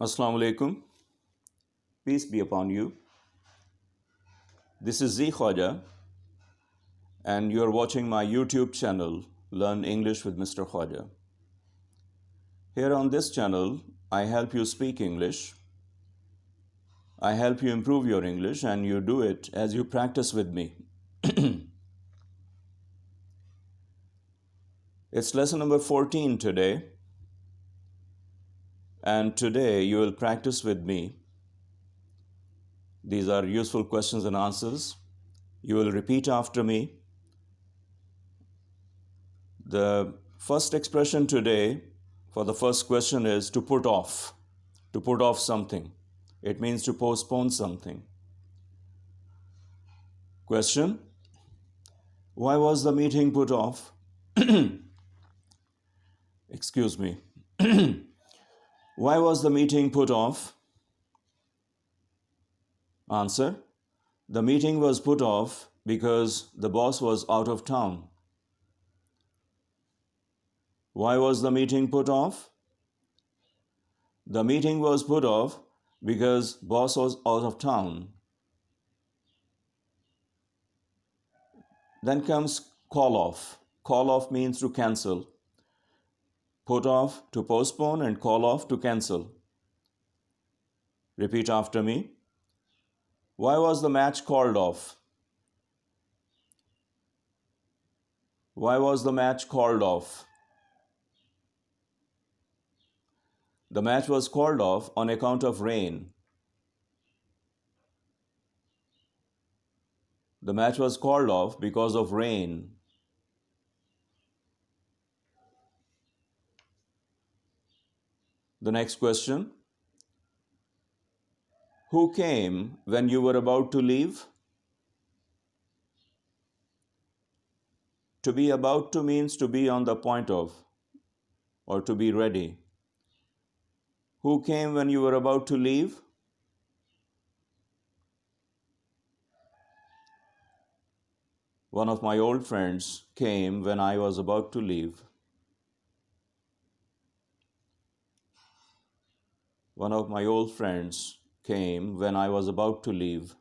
Assalamu alaikum. Peace be upon you. This is Khawaja, and you are watching my YouTube channel, Learn English with Mr. Khawaja. Here on this channel, I help you speak English. I help you improve your English, and you do it as you practice with me. It's lesson number 14 today, and today you will practice with me. These are useful questions and answers. You will repeat after me. The first expression today for the first question is to put off something. It means to postpone something. Question: why was the meeting put off? Excuse me. Why was the meeting put off? Answer: the meeting was put off because the boss was out of town. Why was the meeting put off? The meeting was put off because boss was out of town. Then comes call off. Call off means to cancel. Put off to postpone and call off to cancel. Repeat after me. Why was the match called off? Why was the match called off? The match was called off on account of rain. The match was called off because of rain. The next question. Who came when you were about to leave? To be about to means to be on the point of, or to be ready. Who came when you were about to leave? One of my old friends came when I was about to leave. One of my old friends came when I was about to leave.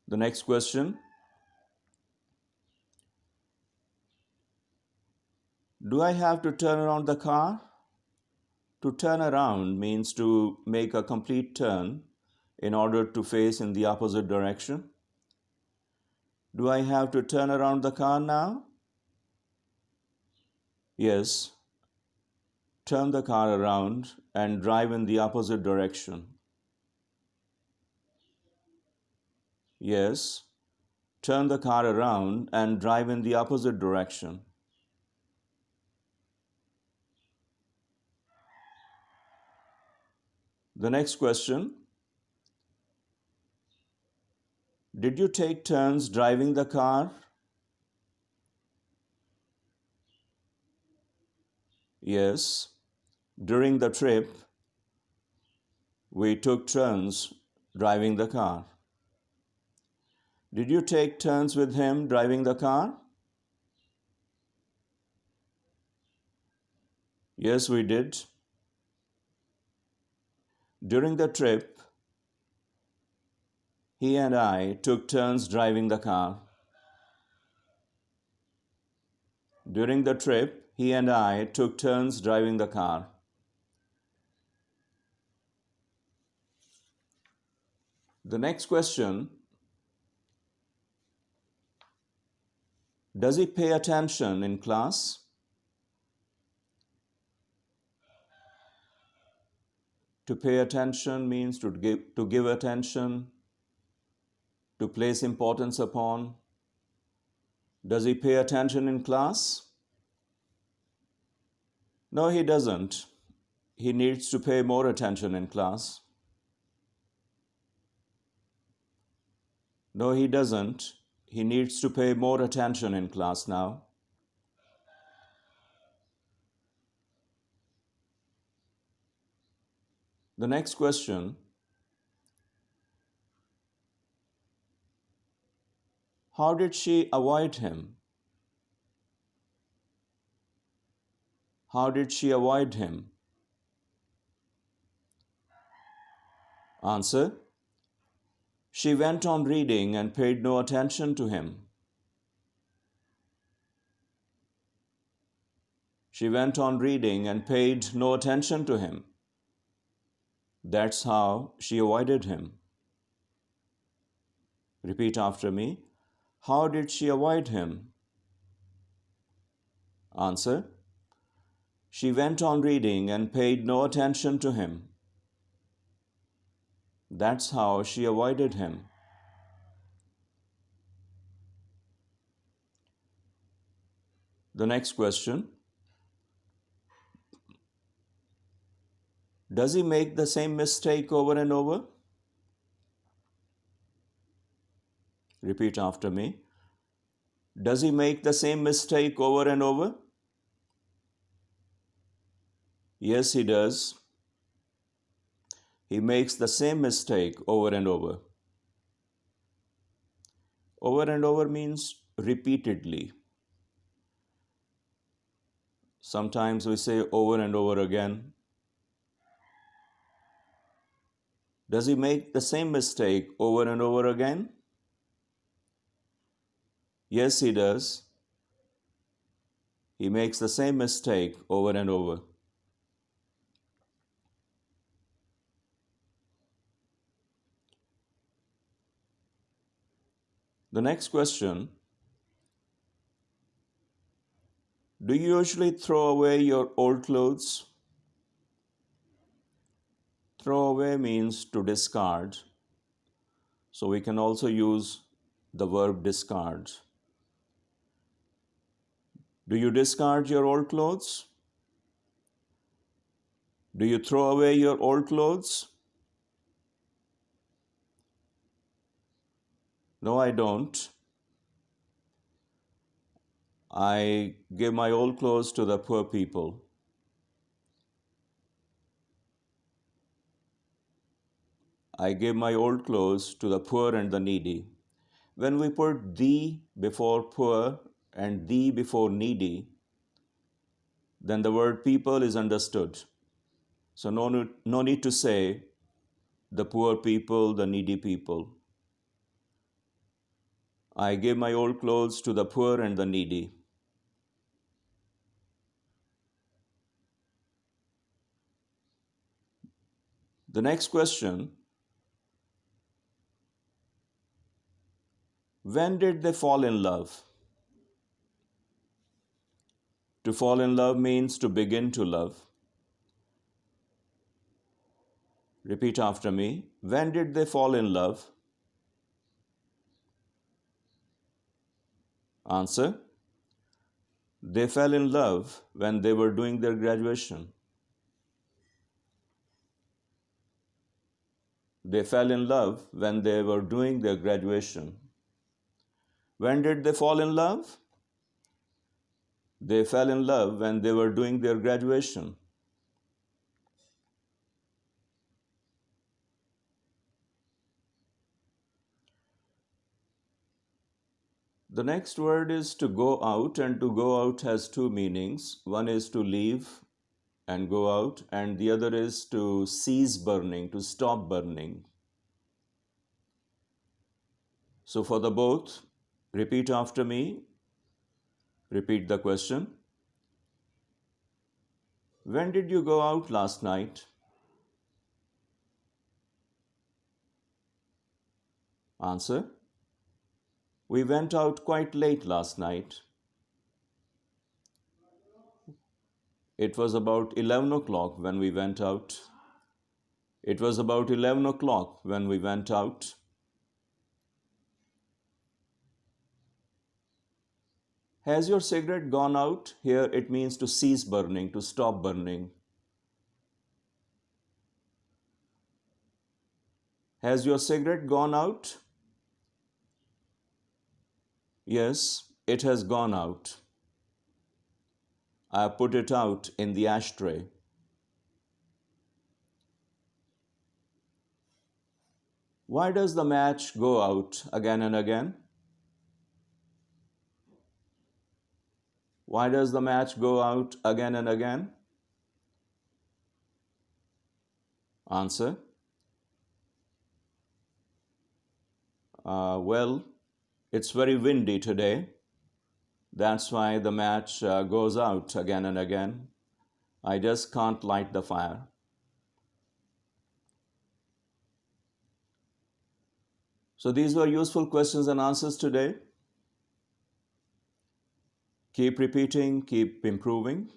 The next question. Do I have to turn around the car? To turn around means to make a complete turn in order to face in the opposite direction. Do I have to turn around the car now? Yes. Turn the car around and drive in the opposite direction. Yes. Turn the car around and drive in the opposite direction. The next question. Did you take turns driving the car? Yes. During the trip, we took turns driving the car. Did you take turns with him driving the car? Yes, we did. During the trip, he and I took turns driving the car. During the trip, he and I took turns driving the car. The next question. Does he pay attention in class? To pay attention means to give attention, to place importance upon. Does he pay attention in class? No, he doesn't. He needs to pay more attention in class. No, he doesn't. He needs to pay more attention in class now. The next question. How did she avoid him? How did she avoid him? Answer: she went on reading and paid no attention to him. She went on reading and paid no attention to him. That's how she avoided him. Repeat after me. How did she avoid him? Answer: she went on reading and paid no attention to him. That's how she avoided him. The next question: does he make the same mistake over and over? Repeat after me. Does he make the same mistake over and over? Yes, he does. He makes the same mistake over and over. Over and over means repeatedly. Sometimes we say over and over again. Does he make the same mistake over and over again? Yes, he does. He makes the same mistake over and over. The next question: do you usually throw away your old clothes? Throw away means to discard. So we can also use the verb discard. Do you discard your old clothes? Do you throw away your old clothes? No, I don't. I give my old clothes to the poor people. I give my old clothes to the poor and the needy. When we put thee before poor and thee before needy, then the word people is understood. So no need to say the poor people, the needy people. I give my old clothes to the poor and the needy. The next question: when did they fall in love? To fall in love means to begin to love. Repeat after me. When did they fall in love? Answer: they fell in love when they were doing their graduation. They fell in love when they were doing their graduation. When did they fall in love? They fell in love when they were doing their graduation. The next word is to go out, and to go out has two meanings. One is to leave and go out, and the other is to cease burning, to stop burning. So for the both, repeat after me. Repeat the question. When did you go out last night? Answer: we went out quite late last night. It was about 11 o'clock when we went out. It was about 11 o'clock when we went out. Has your cigarette gone out? Here it means to cease burning, to stop burning. Has your cigarette gone out? Yes, it has gone out. I put it out in the ashtray. Why does the match go out again and again? Why does the match go out again and again? Answer. Well, it's very windy today. That's why the match goes out again and again. I just can't light the fire. So these were useful questions and answers today. Keep repeating, keep improving.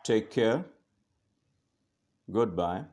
Take care. Goodbye.